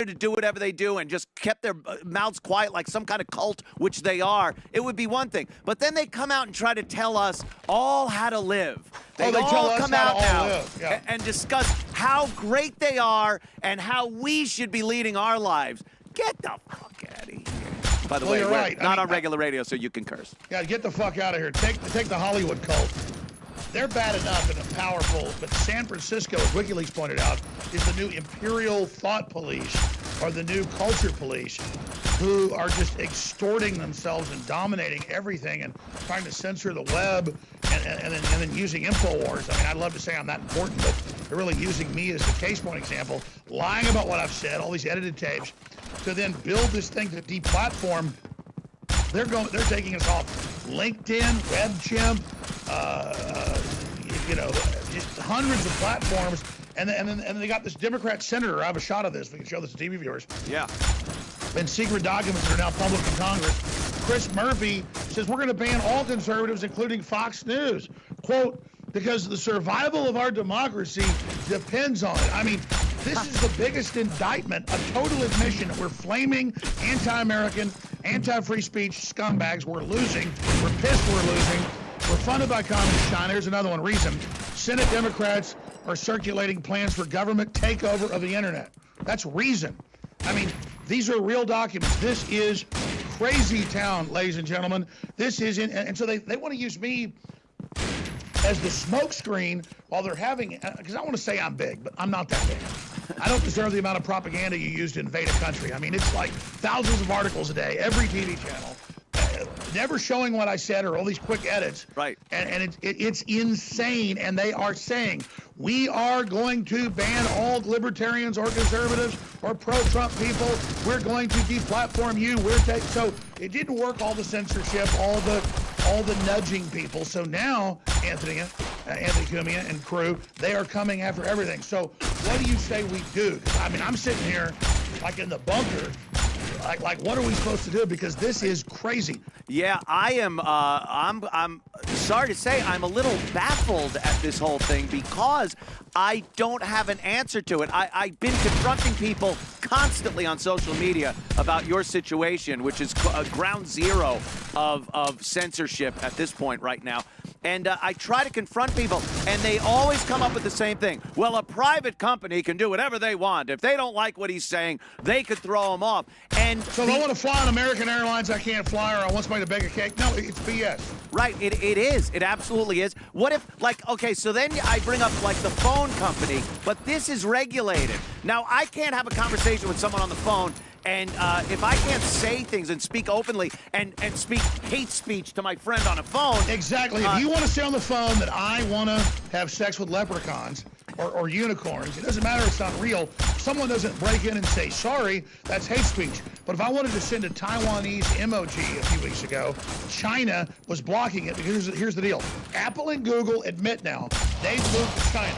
to do whatever they do and just kept their mouths quiet like some kind of cult, which they are, it would be one thing. But then they come out and try to tell us all how to live. They tell all us come how to out all now live. Yeah. and discuss how great they are and how we should be leading our lives. Get the fuck out of here. By the way, you're we're right. not on regular radio, so you can curse. Yeah, get the fuck out of here. Take the Hollywood cult. They're bad enough and powerful, but San Francisco, as WikiLeaks pointed out, is the new imperial thought police or the new culture police who are just extorting themselves and dominating everything and trying to censor the web and then using InfoWars. I mean, I'd love to say I'm that important, but they're really using me as the case point example, lying about what I've said, all these edited tapes, to then build this thing to deplatform. They're taking us off LinkedIn, WebChimp, just hundreds of platforms, and then they got this Democrat senator. I have a shot of this. We can show this to TV viewers. Yeah. And secret documents that are now public in Congress. Chris Murphy says we're going to ban all conservatives, including Fox News. Quote, because the survival of our democracy depends on it. I mean, this is the biggest indictment, a total admission that we're flaming anti-American, anti-free speech scumbags. We're losing. We're pissed we're losing. We're funded by Communist China. Here's another one. Reason. Senate Democrats are circulating plans for government takeover of the internet. That's reason. I mean, these are real documents. This is crazy town, ladies and gentlemen. This is and so they want to use me as the smoke screen while they're having, because I want to say I'm big, but I'm not that big. I don't deserve the amount of propaganda you use to invade a country. I mean, it's like thousands of articles a day, every TV channel, never showing what I said or all these quick edits. Right. And it's insane. And they are saying, we are going to ban all libertarians or conservatives or pro-Trump people. We're going to deplatform you. So it didn't work, all the censorship, all the nudging people. So now, Anthony Cumia and crew, they are coming after everything. So what do you say we do? I mean, I'm sitting here like in the bunker. Like, what are we supposed to do? Because this is crazy. Yeah, I am. I'm sorry to say I'm a little baffled at this whole thing because I don't have an answer to it. I've been confronting people constantly on social media about your situation, which is ground zero of censorship at this point right now. And I try to confront people, and they always come up with the same thing. Well, a private company can do whatever they want. If they don't like what he's saying, they could throw him off. And so if I want to fly on American Airlines, I can't fly, or I want somebody to bake a cake. No, it's BS. Right, it is. It absolutely is. What if, like, okay, so then I bring up, like, the phone company, but this is regulated. Now, I can't have a conversation with someone on the phone, and if I can't say things and speak openly and speak hate speech to my friend on a phone. Exactly. If you want to say on the phone that I want to have sex with leprechauns or unicorns, it doesn't matter if it's not real. If someone doesn't break in and say sorry, that's hate speech. But if I wanted to send a Taiwanese emoji a few weeks ago, China was blocking it because here's the deal. Apple and Google admit now they've moved to China.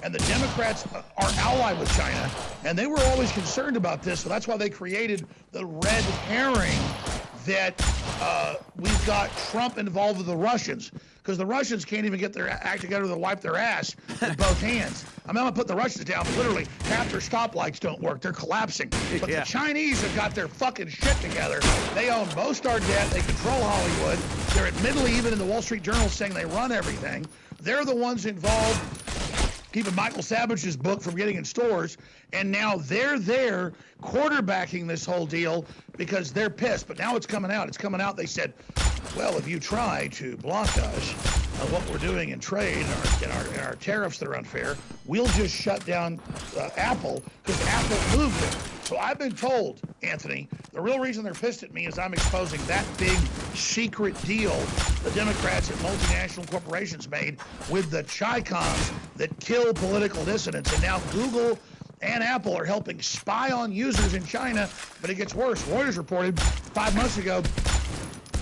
And the Democrats are allied with China, and they were always concerned about this, so that's why they created the red herring that we've got Trump involved with the Russians, because the Russians can't even get their act together to wipe their ass with both hands. I mean, I'm going to put the Russians down, but literally half their stoplights don't work. They're collapsing. But the Chinese have got their fucking shit together. They own most our debt. They control Hollywood. They're admittedly even in the Wall Street Journal saying they run everything. They're the ones involved keeping Michael Savage's book from getting in stores, and now they're there quarterbacking this whole deal because they're pissed. But now it's coming out. It's coming out. They said, well, if you try to block us on what we're doing in trade and our tariffs that are unfair, we'll just shut down Apple because Apple moved it. So I've been told, Anthony, the real reason they're pissed at me is I'm exposing that big secret deal the Democrats and multinational corporations made with the Chi-Coms that kill political dissidents. And now Google and Apple are helping spy on users in China, but it gets worse. Reuters reported 5 months ago,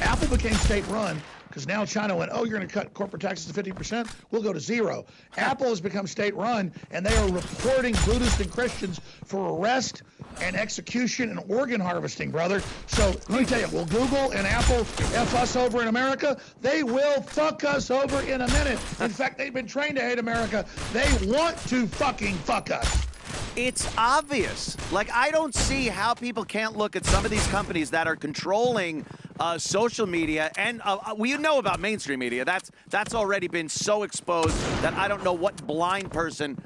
Apple became state-run because now China went, oh, you're going to cut corporate taxes to 50%? We'll go to zero. Apple has become state-run, and they are reporting Buddhists and Christians for arrest and execution and organ harvesting, brother. So let me tell you, will Google and Apple F us over in America? They will fuck us over in a minute. In fact, they've been trained to hate America. They want to fucking fuck us. It's obvious. Like, I don't see how people can't look at some of these companies that are controlling social media, and we know about mainstream media. That's already been so exposed that I don't know what blind person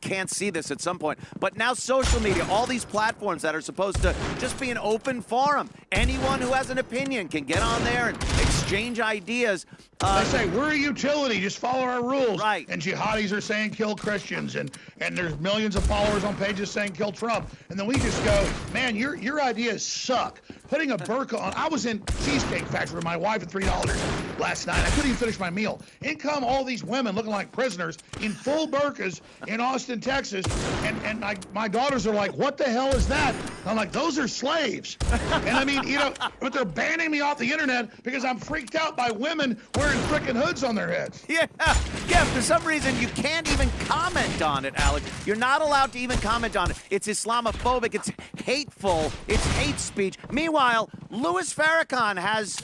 can't see this at some point. But now social media, all these platforms that are supposed to just be an open forum. Anyone who has an opinion can get on there and exchange ideas. They say, we're a utility, just follow our rules. Right. And jihadis are saying kill Christians, and there's millions of followers on pages saying kill Trump. And then we just go, man, your ideas suck. Putting a burqa on. I was in Cheesecake Factory with my wife at $3 last night. I couldn't even finish my meal. In come all these women looking like prisoners in full burqas in Austin, Texas. And my daughters are like, what the hell is that? And I'm like, those are slaves. And I mean, you know, but they're banning me off the internet because I'm freaked out by women wearing frickin' hoods on their heads. Yeah, for some reason, you can't even comment on it, Alex. You're not allowed to even comment on it. It's Islamophobic, it's hateful, it's hate speech. Meanwhile, Louis Farrakhan has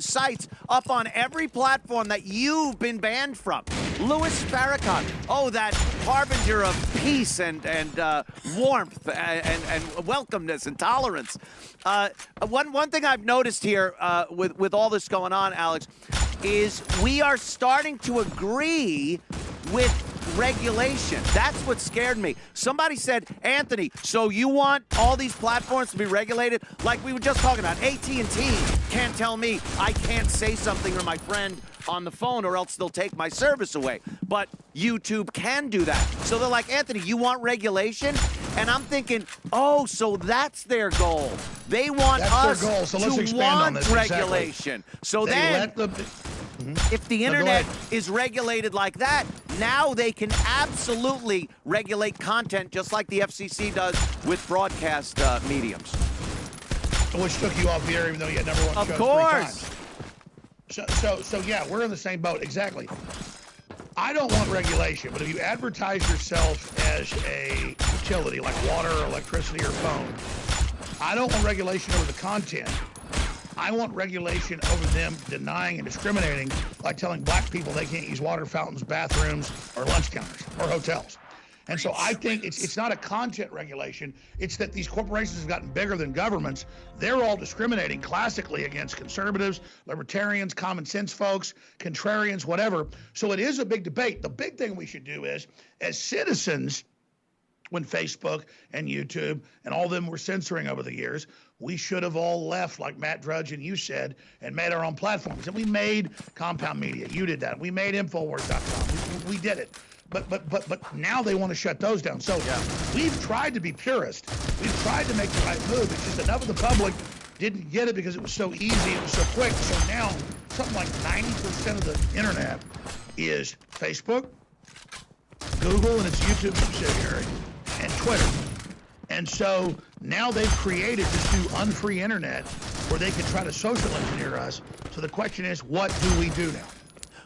sites up on every platform that you've been banned from. Louis Farrakhan, oh, that harbinger of peace and warmth and welcomeness and tolerance. One thing I've noticed here with all this going on, Alex, is we are starting to agree with regulation. That's what scared me. Somebody said, Anthony, so you want all these platforms to be regulated? Like we were just talking about, AT&T can't tell me I can't say something to my friend on the phone or else they'll take my service away. But YouTube can do that. So they're like, Anthony, you want regulation? And I'm thinking, oh, so that's their goal. They want us their goal. So let's to expand on want this. regulation. Exactly. So then, if the internet is regulated like that, now they can absolutely regulate content just like the FCC does with broadcast mediums. Which took you off the air even though you had number one Of show course. 3 times. So yeah, we're in the same boat. Exactly. I don't want regulation, but if you advertise yourself as a utility like water or electricity or phone, I don't want regulation over the content. I want regulation over them denying and discriminating by telling black people they can't use water fountains, bathrooms, or lunch counters, or hotels. And so I think it's not a content regulation. It's that these corporations have gotten bigger than governments. They're all discriminating classically against conservatives, libertarians, common sense folks, contrarians, whatever. So it is a big debate. The big thing we should do is, as citizens, when Facebook and YouTube and all of them were censoring over the years, we should have all left, like Matt Drudge and you said, and made our own platforms. And we made Compound Media. You did that. We made Infowars.com. We did it. But now they want to shut those down. So we've tried to be purist. We've tried to make the right move. It's just enough of the public didn't get it because it was so easy, it was so quick. So now something like 90% of the internet is Facebook, Google and its YouTube subsidiary, and Twitter. And so now they've created this new unfree internet where they can try to social engineer us. So the question is, what do we do now?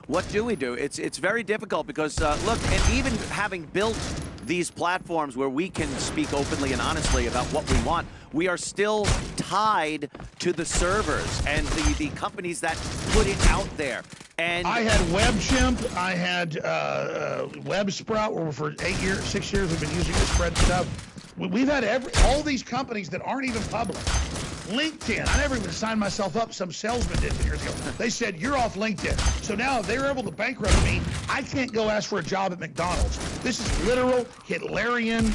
What do we do? It's very difficult because, look, and even having built these platforms where we can speak openly and honestly about what we want, we are still tied to the servers and the companies that put it out there. And I had WebChimp, I had WebSprout, where for 6 years we've been using to spread stuff. We've had all these companies that aren't even public. LinkedIn, I never even signed myself up. Some salesman did 10 years ago. They said, you're off LinkedIn. So now they're able to bankrupt me. I can't go ask for a job at McDonald's. This is literal Hitlerian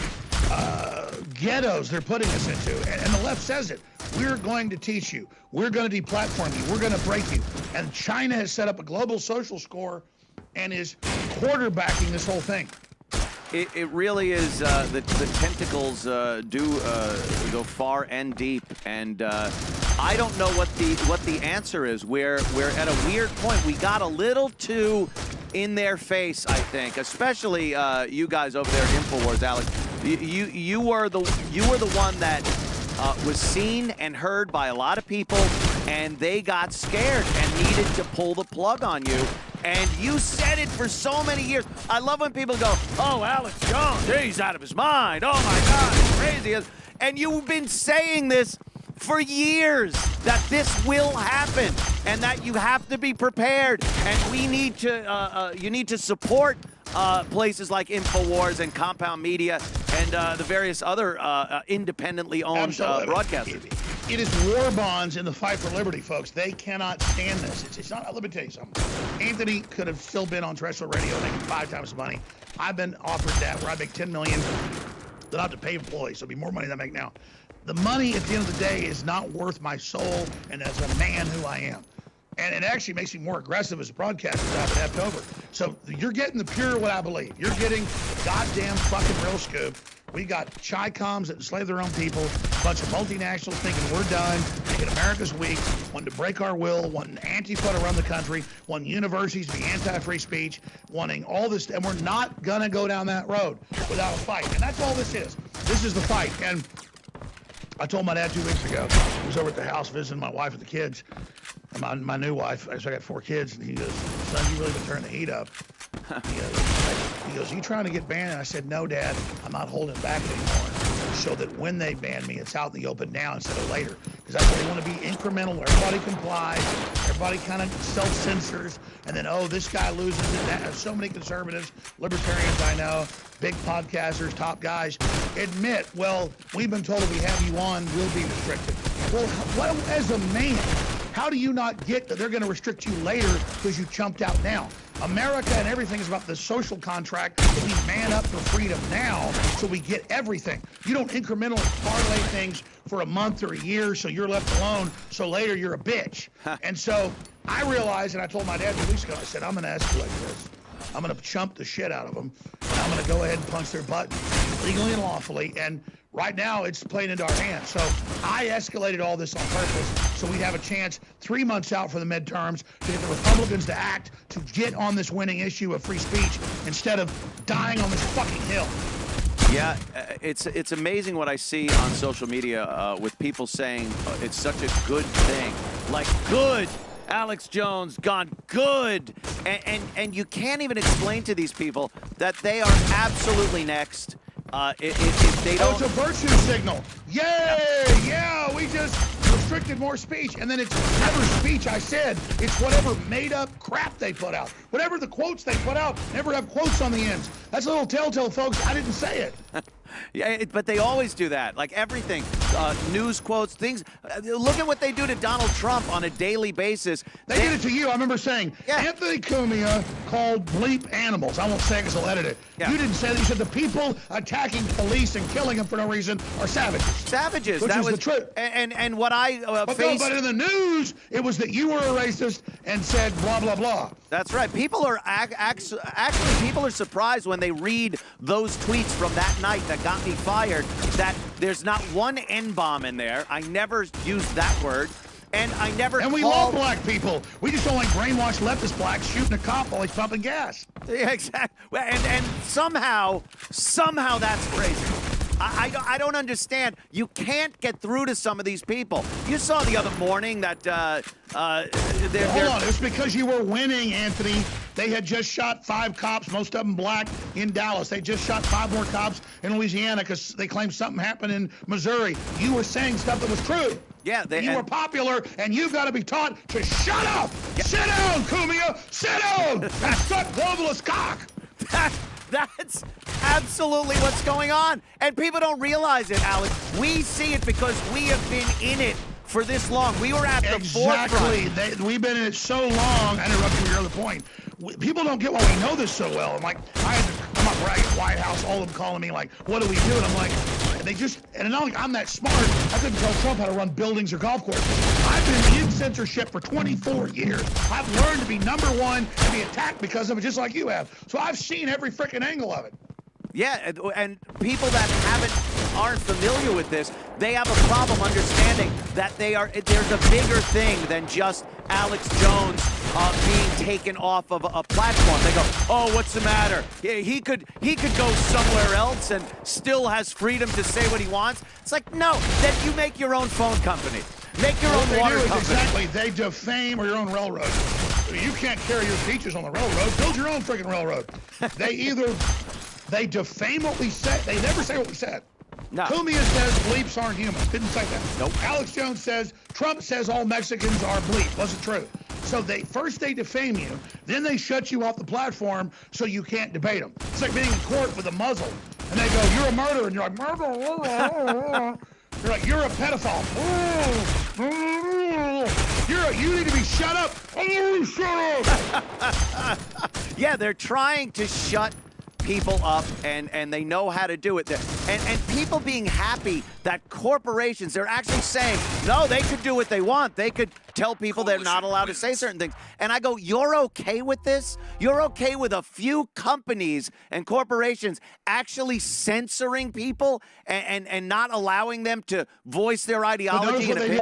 ghettos they're putting us into. And the left says it. We're going to teach you. We're going to deplatform you. We're going to break you. And China has set up a global social score and is quarterbacking this whole thing. It really is, the tentacles do go far and deep, and I don't know what the answer is. We're at a weird point. We got a little too in their face, I think, especially you guys over there at Infowars, Alex. You were the one that was seen and heard by a lot of people, and they got scared and needed to pull the plug on you. And you said it for so many years. I love when people go, oh, Alex Jones, he's out of his mind. Oh, my God, he's crazy. And you've been saying this for years, that this will happen and that you have to be prepared. And we need to, you need to support places like Infowars and Compound Media and the various other independently owned broadcasters. It is war bonds in the fight for liberty, folks. They cannot stand this. It's not. Let me tell you something. Anthony could have still been on terrestrial radio making 5 times the money. I've been offered that where I make $10 million. Then I have to pay employees, so it'll be more money than I make now. The money at the end of the day is not worth my soul and as a man who I am. And it actually makes me more aggressive as a broadcaster than I've been over. So you're getting the pure what I believe. You're getting goddamn fucking real scoop. We got Chi-Coms that enslave their own people, a bunch of multinationals thinking we're done, thinking America's weak, wanting to break our will, wanting Antifa to run the country, wanting universities to be anti-free speech, wanting all this, and we're not going to go down that road without a fight. And that's all this is. This is the fight. And I told my dad 2 weeks ago, I was over at the house visiting my wife and the kids, and my new wife, so I got 4 kids, and he goes, son, you really been turning the heat up. He goes, you trying to get banned? And I said, no, Dad, I'm not holding back anymore. So that when they ban me, it's out in the open now instead of later. Because that's why they want to be incremental. Everybody complies. Everybody kind of self-censors. And then, oh, this guy loses. And so many conservatives, libertarians I know, big podcasters, top guys, admit, well, we've been told if we have you on, we'll be restricted. Well, as a man, how do you not get that they're going to restrict you later because you chumped out now? America and everything is about the social contract that we man up for freedom now so we get everything. You don't incrementally parlay things for a month or a year so you're left alone so later you're a bitch. And so I realized, and I told my dad 2 weeks ago, I said, I'm going to escalate this. I'm going to chump the shit out of them. And I'm going to go ahead and punch their buttons legally and lawfully. And right now, it's playing into our hands. So I escalated all this on purpose so we'd have a chance 3 months out for the midterms to get the Republicans to act to get on this winning issue of free speech instead of dying on this fucking hill. Yeah, it's amazing what I see on social media with people saying it's such a good thing. Like, good. Alex Jones gone good. And you can't even explain to these people that they are absolutely next. If they don't... Oh, it's a virtue signal. Yay! Yeah, we just restricted more speech. And then it's never speech, I said. It's whatever made-up crap they put out. Whatever the quotes they put out, never have quotes on the ends. That's a little telltale, folks. I didn't say it. Yeah, but they always do that. Like everything, news quotes, things. Look at what they do to Donald Trump on a daily basis. They did it to you. I remember saying, yeah. Anthony Cumia called bleep animals. I won't say it because I'll edit it. Yeah. You didn't say that. You said the people attacking police and killing them for no reason are savages. Savages. Which that is was the truth. And what I faced... But in the news, it was that you were a racist and said blah, blah, blah. That's right. People are actually people are surprised when they read those tweets from that night that got me fired, that there's not one N-bomb in there. I never used that word. And I never And we love black people. We just don't like brainwashed leftist blacks shooting a cop while he's pumping gas. Yeah, exactly. And somehow that's crazy. I don't understand. You can't get through to some of these people. You saw the other morning that hold on, it's because you were winning, Anthony. They had just shot 5 cops, most of them black, in Dallas. They just shot 5 more cops in Louisiana because they claimed something happened in Missouri. You were saying stuff that was true. Yeah, you were popular, and you've got to be taught to shut up. Yeah. Sit down, Cumia. Sit down. And suck globalist cock. That's absolutely what's going on. And people don't realize it, Alex. We see it because we have been in it for this long. We were at the forefront. Exactly. We've been in it so long. I interrupted your other point. People don't get why we know this so well. I'm like, I'm not bragging at White House, all of them calling me like, what do we do? And I'm like, they just, and it's not like I'm that smart. I couldn't tell Trump how to run buildings or golf courses. I've been in censorship for 24 years. I've learned to be #1 and be attacked because of it, just like you have. So I've seen every freaking angle of it. Yeah, and people that aren't familiar with this, they have a problem understanding that there's a bigger thing than just Alex Jones being taken off of a platform. They go, oh, what's the matter? He could go somewhere else and still has freedom to say what he wants. It's like, no, then you make your own phone company. Make your own water company. Exactly, they defame or your own railroad. You can't carry your speeches on the railroad. Build your own freaking railroad. They defame what we said. They never say what we said. No. Cumia says bleeps aren't humans. Didn't say that. Nope. Alex Jones says Trump says all Mexicans are bleep. Wasn't true. So first they defame you, then they shut you off the platform so you can't debate them. It's like being in court with a muzzle. and they go, "You're a murderer," and you're like, "Murderer." You're like, "You're a pedophile." You need to be shut up. Shut up. Yeah, they're trying to shut people up, and they know how to do it. And people being happy that corporations, they're actually saying, no, they could do what they want. They could tell people they're not allowed to say certain things. And I go, you're okay with this? You're okay with a few companies and corporations actually censoring people and not allowing them to voice their ideology and opinion?